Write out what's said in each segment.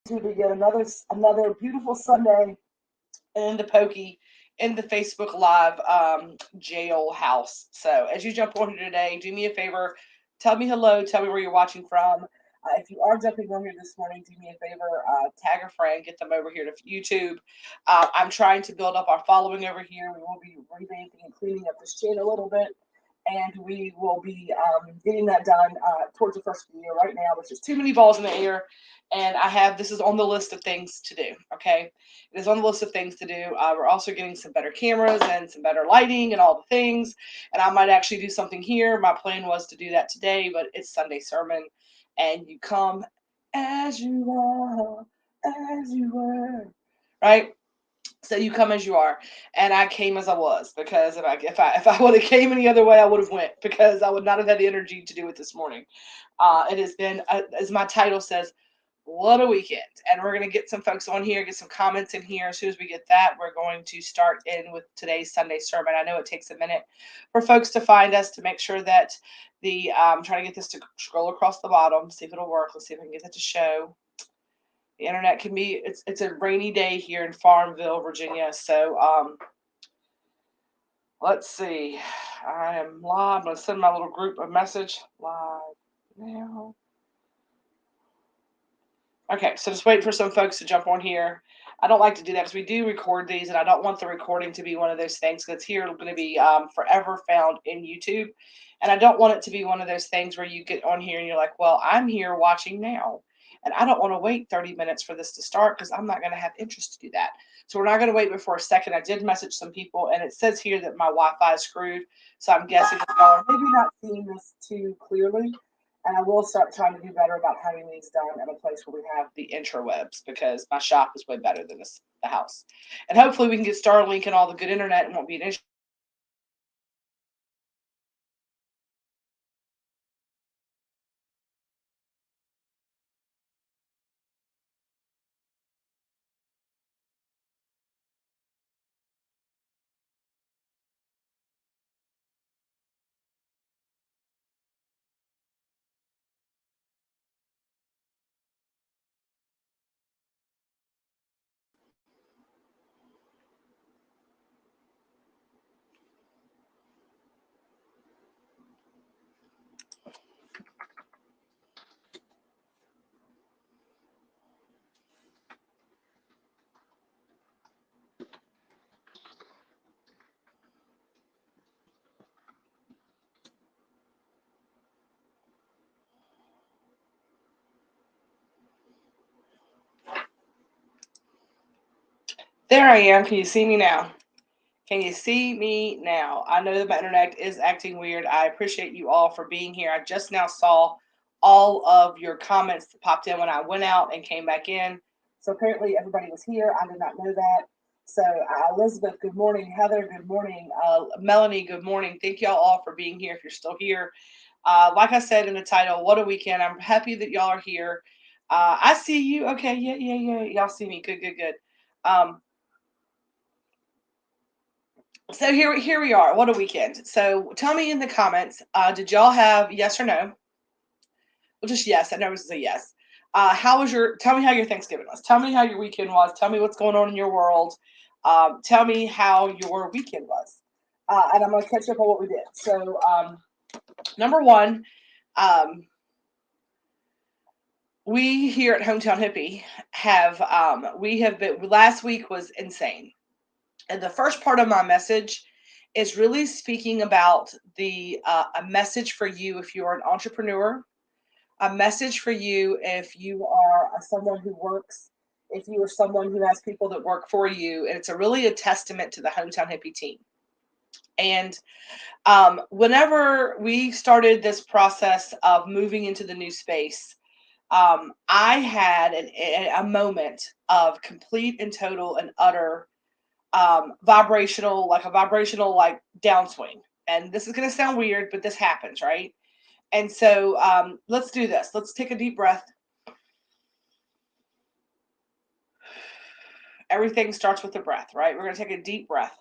To begin another beautiful Sunday in the Pokey in the Facebook Live jail house. So as you jump on here today, do me a favor, tell me hello, tell me where you're watching from. If you are jumping on here this morning, do me a favor, tag a friend, get them over here to YouTube. I'm trying to build up our following over here. We will be revamping and cleaning up this channel a little bit, and we will be getting that done towards the first of the year. Right now, there's just too many balls in the air, and this is on the list of things to do. Okay, it is on the list of things to do. We're also getting some better cameras and some better lighting and all the things, and I might actually do something here. My plan was to do that today, but it's Sunday sermon, and you come as you are, as you were, right? So you come as you are, and I came as I was, because if I would have came any other way, I would have went, because I would not have had the energy to do it this morning. It has been, as my title says, what a weekend. And we're going to get some folks on here, get some comments in here. As soon as we get that, we're going to start in with today's Sunday sermon. I know it takes a minute for folks to find us, to make sure that trying to get this to scroll across the bottom, see if it'll work. Let's see if I can get that to show. The internet can be, it's a rainy day here in Farmville, Virginia. So let's see. I am live. I'm going to send my little group a message live now. Okay, so just waiting for some folks to jump on here. I don't like to do that because we do record these, and I don't want the recording to be one of those things that's here going to be forever found in YouTube. And I don't want it to be one of those things where you get on here and you're like, well, I'm here watching now, and I don't want to wait 30 minutes for this to start, because I'm not going to have interest to do that. So we're not going to wait before a second. I did message some people, and it says here that my Wi-Fi is screwed. So I'm guessing that y'all are maybe not seeing this too clearly. And I will start trying to do better about having these done at a place where we have the interwebs, because my shop is way better than the house. And hopefully we can get Starlink and all the good internet and won't be an issue. There I am. Can you see me now? Can you see me now? I know that my internet is acting weird. I appreciate you all for being here. I just now saw all of your comments that popped in when I went out and came back in. So apparently everybody was here. I did not know that. So Elizabeth, good morning. Heather, good morning. Melanie, good morning. Thank y'all all for being here if you're still here. Like I said in the title, what a weekend. I'm happy that y'all are here. I see you. Okay, yeah. Y'all see me. Good. So here we are. What a weekend. So tell me in the comments, did y'all have yes or no? Well, just yes. I know this is a yes. Tell me how your Thanksgiving was. Tell me how your weekend was. Tell me what's going on in your world. Tell me how your weekend was. And I'm going to catch up on what we did. So, number one, um, we here at Hometown Hippie we have been, last week was insane. And the first part of my message is really speaking about a message for you if you're an entrepreneur, a message for you if you are someone who works, if you are someone who has people that work for you, and it's really a testament to the Hometown Hippie team. And whenever we started this process of moving into the new space, I had a moment of complete and total and utter vibrational, like a vibrational, like downswing. And this is going to sound weird, but this happens, right? And so let's do this. Let's take a deep breath. Everything starts with the breath, right? We're going to take a deep breath.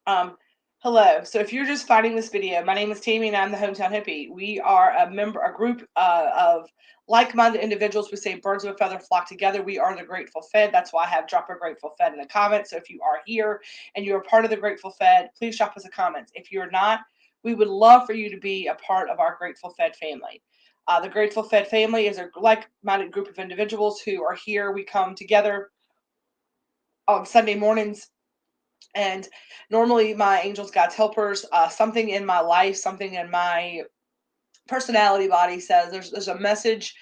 Um, hello. So if you're just finding this video, my name is Tammy and I'm the Hometown Hippie. We are a group of like-minded individuals. We say birds of a feather flock together. We are the Grateful Fed. That's why I have drop a Grateful Fed in the comments. So if you are here and you're a part of the Grateful Fed, please drop us a comment. If you're not, we would love for you to be a part of our Grateful Fed family. The Grateful Fed family is a like-minded group of individuals who are here. We come together on Sunday mornings, and normally my angels, God's helpers, something in my life, something in my personality body says there's a message.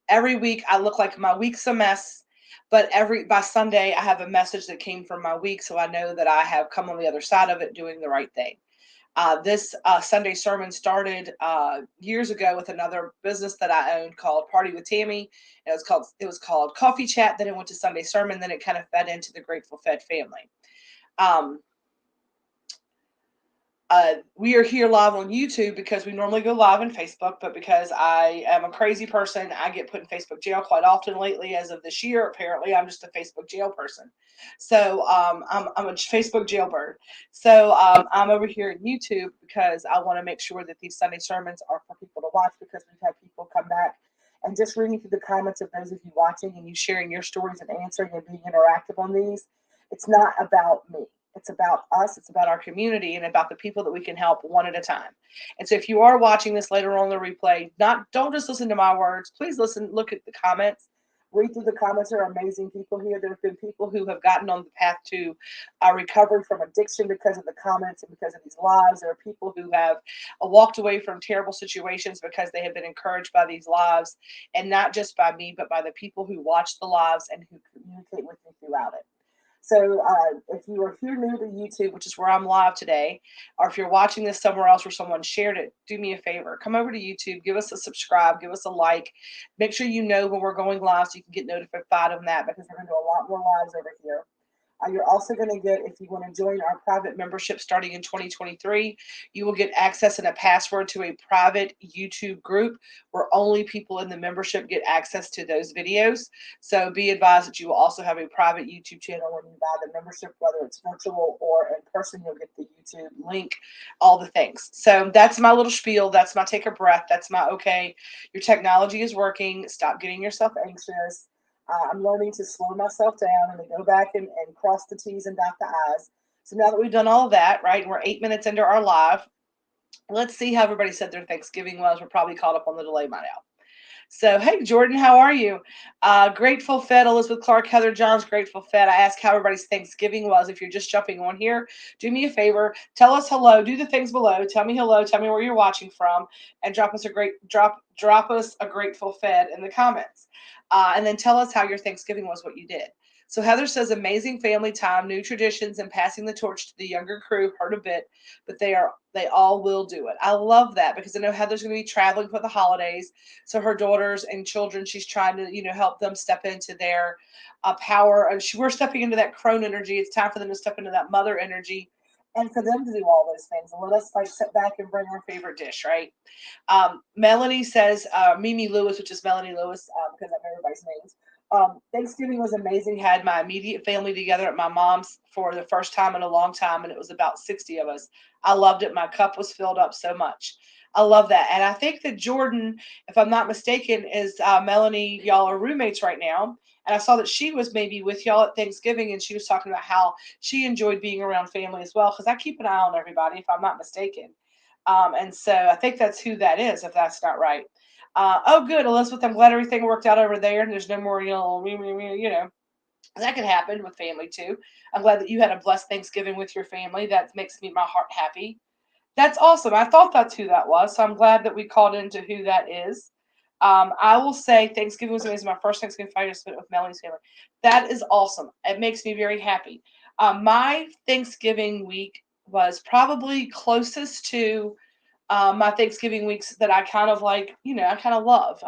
Every week I look like my week's a mess, but by Sunday I have a message that came from my week, so I know that I have come on the other side of it doing the right thing. This Sunday sermon started years ago with another business that I owned called Party with Tammy. It was called Coffee Chat. Then it went to Sunday sermon. Then it kind of fed into the Grateful Fed family. Um, we are here live on YouTube because we normally go live on Facebook, but because I am a crazy person, I get put in Facebook jail quite often lately. As of this year, apparently, I'm just a Facebook jail person. So I'm a Facebook jailbird. So I'm over here at YouTube because I want to make sure that these Sunday sermons are for people to watch, because we've had people come back and just reading through the comments of those of you watching and you sharing your stories and answering and being interactive on these. It's not about me. It's about us. It's about our community and about the people that we can help one at a time. And so if you are watching this later on the replay, don't just listen to my words. Please listen, look at the comments. Read through the comments. There are amazing people here. There have been people who have gotten on the path to recovery from addiction because of the comments and because of these lives. There are people who have walked away from terrible situations because they have been encouraged by these lives, and not just by me, but by the people who watch the lives and who communicate with me throughout it. So if you are here new to YouTube, which is where I'm live today, or if you're watching this somewhere else where someone shared it, do me a favor. Come over to YouTube, give us a subscribe, give us a like. Make sure you know when we're going live so you can get notified of that, because we're going to do a lot more lives over here. You're also going to get, if you want to join our private membership starting in 2023, you will get access and a password to a private YouTube group where only people in the membership get access to those videos. So be advised that you will also have a private YouTube channel when you buy the membership, whether it's virtual or in person. You'll get the YouTube link, all the things. So that's my little spiel. That's my take a breath. That's my okay. Your technology is working. Stop getting yourself anxious. I'm learning to slow myself down and to go back and cross the T's and dot the I's. So now that we've done all of that, right, and we're 8 minutes into our live, let's see how everybody said their Thanksgiving was. We're probably caught up on the delay by now. So, hey, Jordan, how are you? Grateful Fed, Elizabeth Clark, Heather Johns, Grateful Fed. I asked how everybody's Thanksgiving was. If you're just jumping on here, do me a favor. Tell us hello. Do the things below. Tell me hello. Tell me where you're watching from, and drop us a Grateful Fed in the comments. And then tell us how your Thanksgiving was, what you did. So Heather says amazing family time, new traditions, and passing the torch to the younger crew. Hurt a bit, but they all will do it. I love that, because I know Heather's going to be traveling for the holidays. So her daughters and children, she's trying to, help them step into their power. And we're stepping into that crone energy. It's time for them to step into that mother energy, and for them to do all those things. And let us sit back and bring our favorite dish, right? Melanie says, Mimi Lewis, which is Melanie Lewis, because I know everybody's names. Thanksgiving was amazing. Had my immediate family together at my mom's for the first time in a long time, and it was about 60 of us. I loved it. My cup was filled up so much. I love that. And I think that Jordan, if I'm not mistaken, is Melanie. Y'all are roommates right now. And I saw that she was maybe with y'all at Thanksgiving, and she was talking about how she enjoyed being around family as well, because I keep an eye on everybody, if I'm not mistaken. And so I think that's who that is, if that's not right. Oh, good, Elizabeth. I'm glad everything worked out over there, and there's no more, that could happen with family too. I'm glad that you had a blessed Thanksgiving with your family. That makes my heart happy. That's awesome. I thought that's who that was, so I'm glad that we called into who that is. I will say Thanksgiving was amazing. My first Thanksgiving Friday I spent with Melanie's family. That is awesome. It makes me very happy. My Thanksgiving week was probably closest to my Thanksgiving weeks that I kind of like, I kind of love.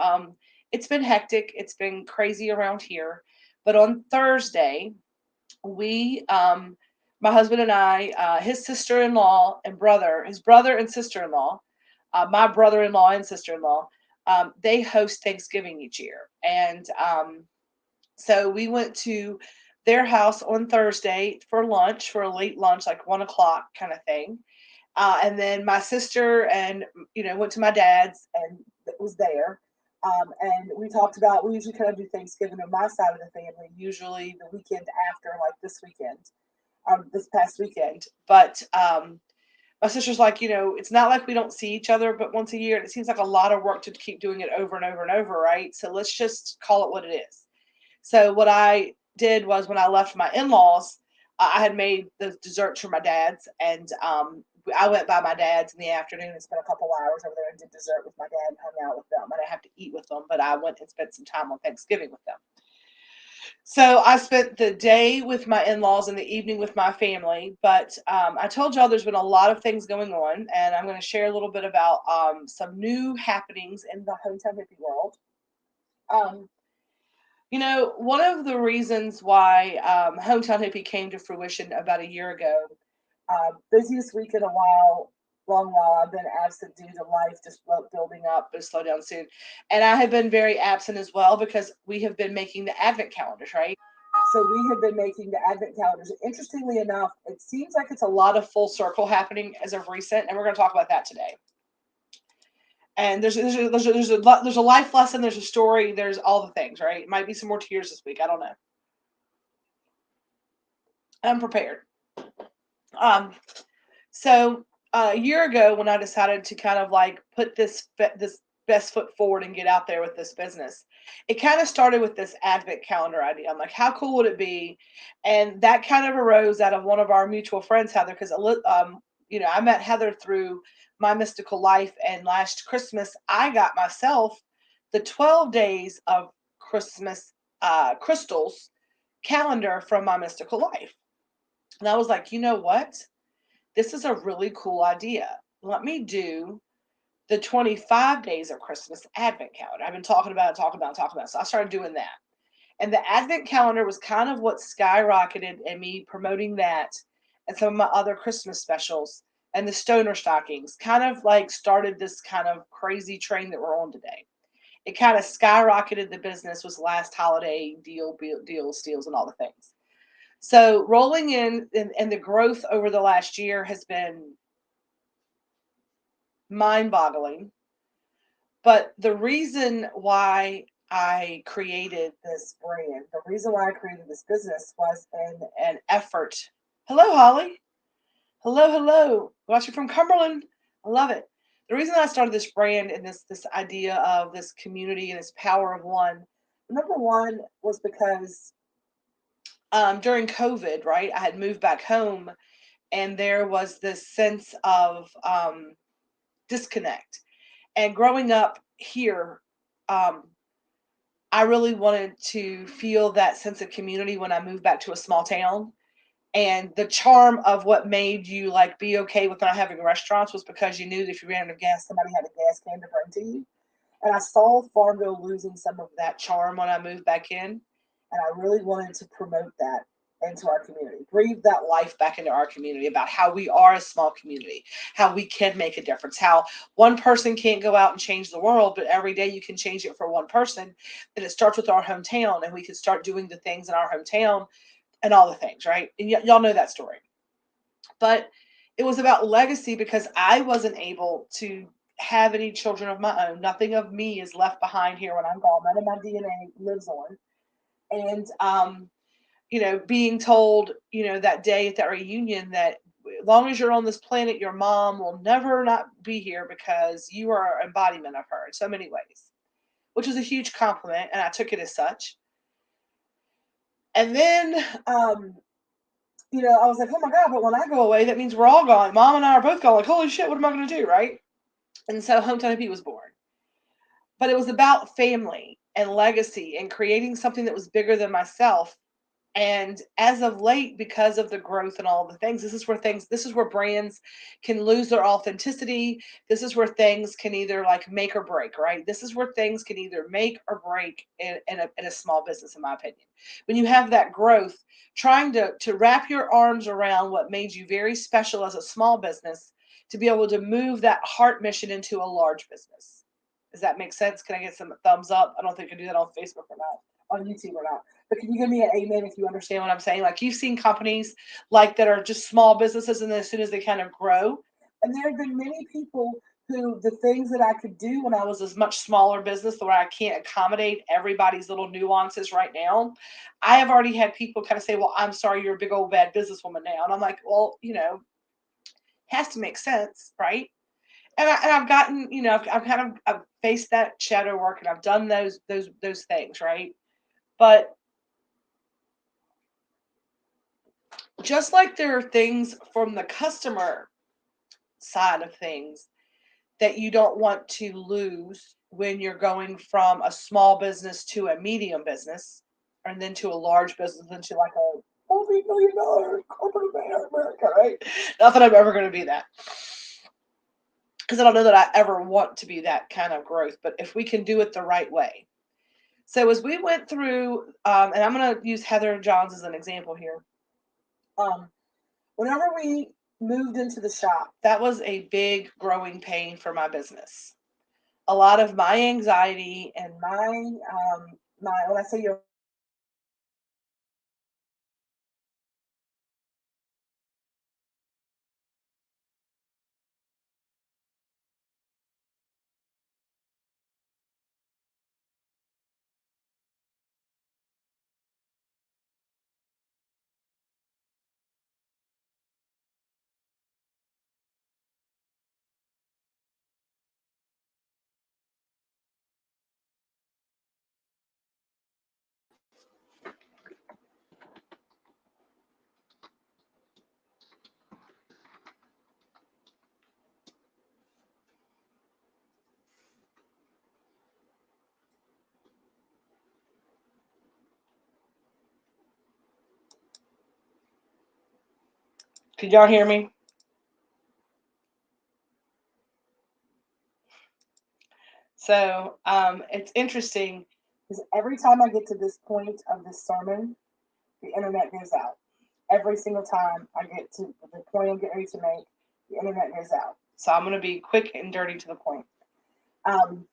It's been hectic. It's been crazy around here. But on Thursday, we my husband and I, his sister-in-law and brother, his brother and sister-in-law, my brother-in-law and sister-in-law, they host Thanksgiving each year. And so we went to their house on Thursday for lunch, for a late lunch, like 1 o'clock kind of thing. And then my sister and went to my dad's and was there. And we talked about, we usually kind of do Thanksgiving on my side of the family, usually the weekend after, like this weekend, this past weekend. But my sister's like, it's not like we don't see each other, but once a year, and it seems like a lot of work to keep doing it over and over and over, right? So let's just call it what it is. So what I did was when I left my in-laws, I had made the desserts for my dad's, and I went by my dad's in the afternoon and spent a couple hours over there and did dessert with my dad and hung out with them. I didn't have to eat with them, but I went and spent some time on Thanksgiving with them. So I spent the day with my in-laws and the evening with my family. But I told y'all there's been a lot of things going on, and I'm going to share a little bit about some new happenings in the hometown hippie world. Um, one of the reasons why Hometown Hippie came to fruition about a year ago, busiest week in a while, long while I've been absent due to life just building up, but slow down soon. And I have been very absent as well because we have been making the advent calendars, right? So we have been making the advent calendars. Interestingly enough, it seems like it's a lot of full circle happening as of recent, and we're going to talk about that today. And there's a life lesson, there's a story, there's all the things, right? It might be some more tears this week. I don't know. I'm prepared. Um, so a year ago, when I decided to kind of like put this best foot forward and get out there with this business, it kind of started with this advent calendar idea. I'm like, how cool would it be? And that kind of arose out of one of our mutual friends, Heather, because I met Heather through My Mystical Life, and last Christmas I got myself the 12 days of Christmas crystals calendar from My Mystical Life. And I was like, you know what? This is a really cool idea. Let me do the 25 days of Christmas advent calendar. I've been talking about it, talking about it, talking about it. So I started doing that. And the advent calendar was kind of what skyrocketed and me promoting that and some of my other Christmas specials and the stoner stockings kind of like started this kind of crazy train that we're on today. It kind of skyrocketed the business was last holiday deals, steals, and all the things. So rolling in and the growth over the last year has been mind-boggling. But the reason why I created this brand, the reason why I created this business was an effort. Hello, Holly. Hello, hello. Watching from Cumberland. I love it. The reason I started this brand and this idea of this community and this power of one, number one was because during COVID, right, I had moved back home and there was this sense of disconnect. And growing up here, um, I really wanted to feel that sense of community when I moved back to a small town. And the charm of what made you like be okay with not having restaurants was because you knew that if you ran out of gas, somebody had a gas can to bring to you. And I saw Farmville losing some of that charm when I moved back in. And I really wanted to promote that into our community, breathe that life back into our community about how we are a small community, how we can make a difference, how one person can't go out and change the world, but every day you can change it for one person. And it starts with our hometown, and we can start doing the things in our hometown and all the things, right? And y'all know that story. But it was about legacy because I wasn't able to have any children of my own. Nothing of me is left behind here when I'm gone. None of my DNA lives on. And being told, that day at that reunion that as long as you're on this planet, your mom will never not be here because you are an embodiment of her in so many ways, which was a huge compliment, and I took it as such. And then, I was like, oh my God, but when I go away, that means we're all gone. Mom and I are both gone. Like, holy shit, what am I going to do, right? And so Hometown Hippie was born. But it was about family and legacy and creating something that was bigger than myself And as of late, because of the growth and all the things, this is where brands can lose their authenticity. This is where things can either like make or break, right? This is where things can either make or break in a small business, in my opinion. When you have that growth, trying to wrap your arms around what made you very special as a small business to be able to move that heart mission into a large business. Does that make sense? Can I get some thumbs up? I don't think I can do that on Facebook or not, on YouTube or not. But can you give me an amen if you understand what I'm saying? Like you've seen companies like that are just small businesses, and then as soon as they kind of grow, and there have been many people who the things that I could do when I was a much smaller business where I can't accommodate everybody's little nuances right now. I have already had people kind of say, "Well, I'm sorry, you're a big old bad businesswoman now," and I'm like, "Well, has to make sense, right?" And I've gotten, I've kind of I've faced that shadow work and I've done those things, right? But just like there are things from the customer side of things that you don't want to lose when you're going from a small business to a medium business and then to a large business into like a multi-million-dollar corporate America, right? Not that I'm ever going to be that, because I don't know that I ever want to be that kind of growth, but if we can do it the right way. So as we went through, and I'm going to use Heather Johns as an example here. Um, Whenever we moved into the shop, that was a big growing pain for my business. A lot of my anxiety and my when I say your Could y'all hear me? So it's interesting because every time I get to this point of this sermon, the internet goes out. Every single time I get to the point I'm getting ready to make, the internet goes out. So I'm going to be quick and dirty to the point. Um,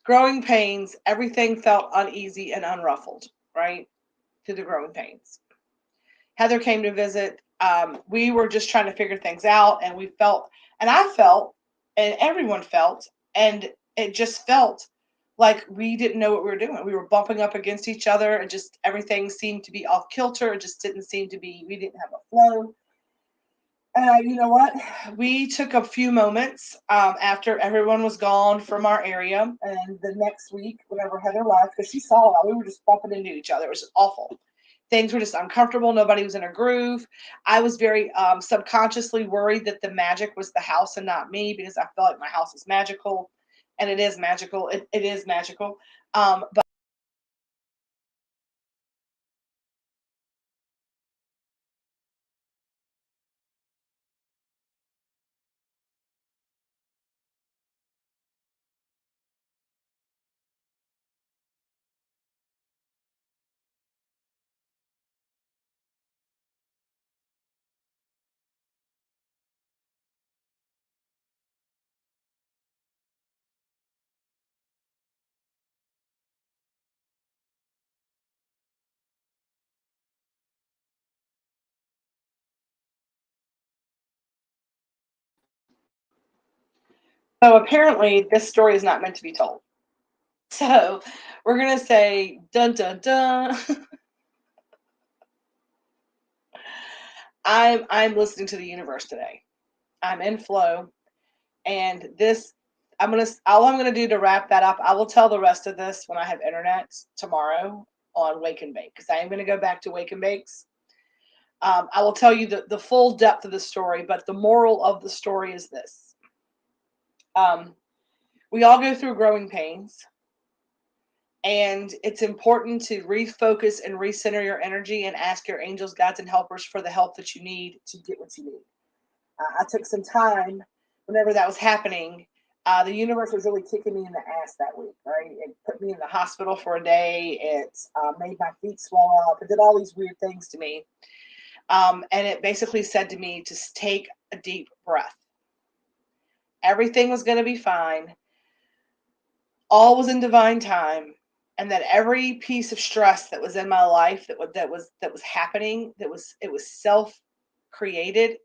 Growing pains, everything felt uneasy and unruffled, right? To the growing pains. Heather came to visit. We were just trying to figure things out, and we felt, and I felt, and everyone felt, and it just felt like we didn't know what we were doing. We were bumping up against each other, and just everything seemed to be off kilter. It just didn't seem to be. We didn't have a flow. You know what? We took a few moments after everyone was gone from our area, and the next week, whenever Heather left, because she saw it, we were just bumping into each other. It was awful. Things were just uncomfortable. Nobody was in a groove. I was very subconsciously worried that the magic was the house and not me, because I felt like my house is magical, and it is magical. It is magical. But so apparently, this story is not meant to be told. So we're gonna say dun dun dun. I'm listening to the universe today. I'm in flow, and this I'm gonna do to wrap that up. I will tell the rest of this when I have internet tomorrow on Wake and Bake, because I am gonna go back to Wake and Bakes. I will tell you the full depth of the story, but the moral of the story is this: um, we all go through growing pains, And it's important to refocus and recenter your energy and ask your angels, guides, and helpers for the help that you need to get what you need. I took some time whenever that was happening. The universe was really kicking me in the ass that week, right? It put me in the hospital for a day. It made my feet swell up. It did all these weird things to me. And it basically said to me to take a deep breath. Everything was going to be fine. All was in divine time, and that every piece of stress that was in my life that was happening, it was self created,